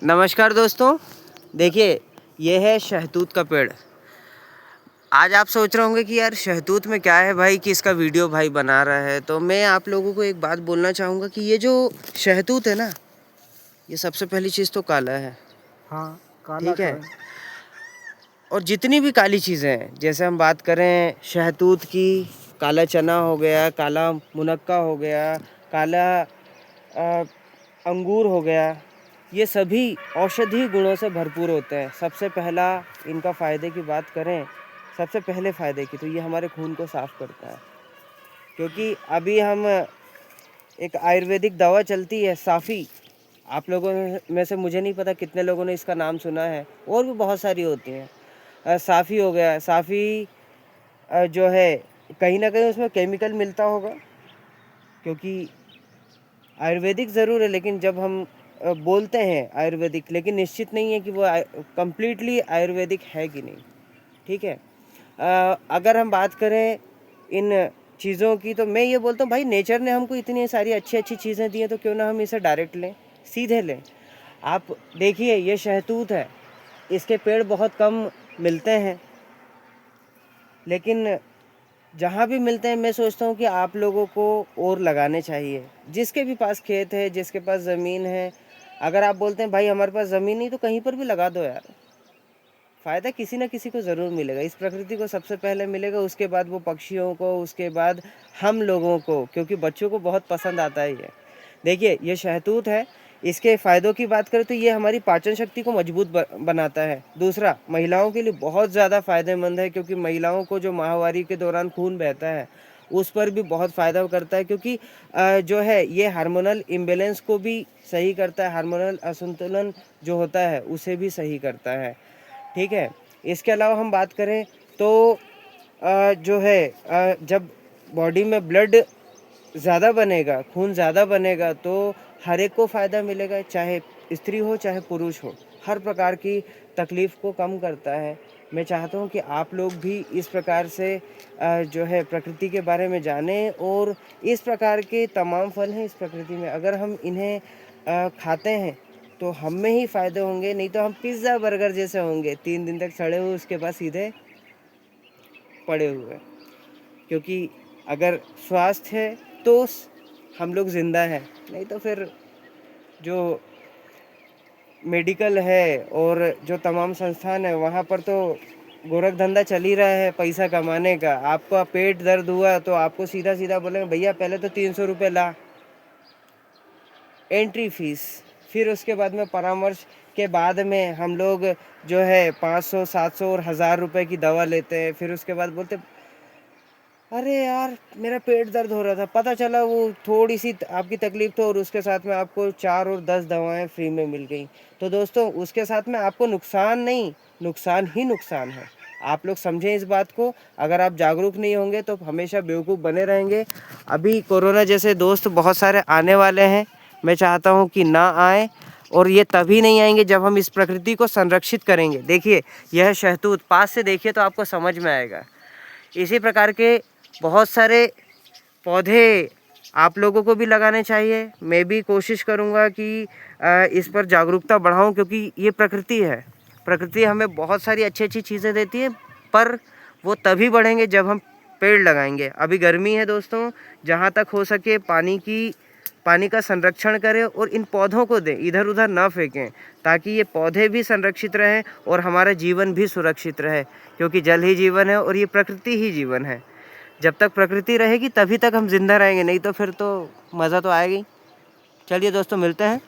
नमस्कार दोस्तों, देखिए ये है शहतूत का पेड़। आज आप सोच रहे होंगे कि यार शहतूत में क्या है भाई कि इसका वीडियो भाई बना रहा है। तो मैं आप लोगों को एक बात बोलना चाहूँगा कि ये जो शहतूत है ना, ये सबसे पहली चीज़ तो काला है। हाँ, काला ठीक तो है। है। और जितनी भी काली चीज़ें हैं, जैसे हम बात करें शहतूत की, काला चना हो गया, काला मुनक्का हो गया, काला अ, अंगूर हो गया, ये सभी औषधीय गुणों से भरपूर होते हैं। सबसे पहला इनका फ़ायदे की बात करें, सबसे पहले फ़ायदे की तो ये हमारे खून को साफ़ करता है। क्योंकि अभी हम एक आयुर्वेदिक दवा चलती है साफ़ी, आप लोगों में से मुझे नहीं पता कितने लोगों ने इसका नाम सुना है, और भी बहुत सारी होती हैं। साफ़ी हो गया, साफ़ी जो है कहीं न कहीं उसमें केमिकल मिलता होगा, क्योंकि आयुर्वेदिक ज़रूर है, लेकिन जब हम बोलते हैं आयुर्वेदिक, लेकिन निश्चित नहीं है कि वो कंप्लीटली आयुर्वेदिक है कि नहीं। ठीक है। अगर हम बात करें इन चीज़ों की, तो मैं ये बोलता हूँ भाई नेचर ने हमको इतनी सारी अच्छी चीज़ें दी हैं, तो क्यों ना हम इसे डायरेक्ट लें, सीधे लें। आप देखिए ये शहतूत है, इसके पेड़ बहुत कम मिलते हैं, लेकिन जहाँ भी मिलते हैं मैं सोचता हूँ कि आप लोगों को और लगाने चाहिए। जिसके भी पास खेत है, जिसके पास ज़मीन है, अगर आप बोलते हैं भाई हमारे पास ज़मीन नहीं, तो कहीं पर भी लगा दो यार। फ़ायदा किसी न किसी को ज़रूर मिलेगा। इस प्रकृति को सबसे पहले मिलेगा, उसके बाद वो पक्षियों को, उसके बाद हम लोगों को, क्योंकि बच्चों को बहुत पसंद आता है ये। देखिए ये शहतूत है, इसके फ़ायदों की बात करें तो ये हमारी पाचन शक्ति को मजबूत बनाता है। दूसरा, महिलाओं के लिए बहुत ज़्यादा फ़ायदेमंद है, क्योंकि महिलाओं को जो माहवारी के दौरान खून बहता है, उस पर भी बहुत फ़ायदा करता है, क्योंकि जो है ये हार्मोनल इम्बैलेंस को भी सही करता है, हार्मोनल असंतुलन जो होता है उसे भी सही करता है। ठीक है। इसके अलावा हम बात करें तो जो है जब बॉडी में ब्लड ज़्यादा बनेगा, खून ज़्यादा बनेगा, तो हर एक को फ़ायदा मिलेगा, चाहे स्त्री हो चाहे पुरुष हो। हर प्रकार की तकलीफ़ को कम करता है। मैं चाहता हूँ कि आप लोग भी इस प्रकार से जो है प्रकृति के बारे में जानें, और इस प्रकार के तमाम फल हैं इस प्रकृति में, अगर हम इन्हें खाते हैं तो हम में ही फ़ायदे होंगे, नहीं तो हम पिज़्ज़ा बर्गर जैसे होंगे, 3 दिन तक सड़े हुए उसके बाद सीधे पड़े हुए। क्योंकि अगर स्वास्थ्य है तो हम लोग ज़िंदा हैं, नहीं तो फिर जो मेडिकल है और जो तमाम संस्थान है वहाँ पर तो गोरख धंधा चल ही रहा है पैसा कमाने का। आपका पेट दर्द हुआ तो आपको सीधा बोलेंगे भैया पहले तो 300 रुपये ला एंट्री फ़ीस, फिर उसके बाद में परामर्श के बाद में हम लोग जो है 500, 700 और 1000 रुपए की दवा लेते हैं। फिर उसके बाद बोलते अरे यार मेरा पेट दर्द हो रहा था, पता चला वो थोड़ी-सी आपकी तकलीफ़ तो, और उसके साथ में आपको 4 और 10 दवाएँ फ्री में मिल गई। तो दोस्तों उसके साथ में आपको नुकसान नहीं, नुकसान ही नुकसान है। आप लोग समझें इस बात को। अगर आप जागरूक नहीं होंगे तो हमेशा बेवकूफ़ बने रहेंगे। अभी कोरोना जैसे दोस्त बहुत सारे आने वाले हैं, मैं चाहता हूँ कि ना आएँ, और ये तभी नहीं आएँगे जब हम इस प्रकृति को संरक्षित करेंगे। देखिए यह शहतूत पास से देखिए तो आपको समझ में आएगा। इसी प्रकार के बहुत सारे पौधे आप लोगों को भी लगाने चाहिए। मैं भी कोशिश करूँगा कि इस पर जागरूकता बढ़ाऊँ, क्योंकि ये प्रकृति है। प्रकृति हमें बहुत सारी अच्छी चीज़ें देती है, पर वो तभी बढ़ेंगे जब हम पेड़ लगाएंगे। अभी गर्मी है दोस्तों, जहाँ तक हो सके पानी का संरक्षण करें और इन पौधों को दें, इधर उधर ना फेंकें, ताकि ये पौधे भी संरक्षित रहें और हमारा जीवन भी सुरक्षित रहे, क्योंकि जल ही जीवन है और ये प्रकृति ही जीवन है। जब तक प्रकृति रहेगी तभी तक हम जिंदा रहेंगे, नहीं तो फिर तो मज़ा तो आएगा ही। चलिए दोस्तों मिलते हैं।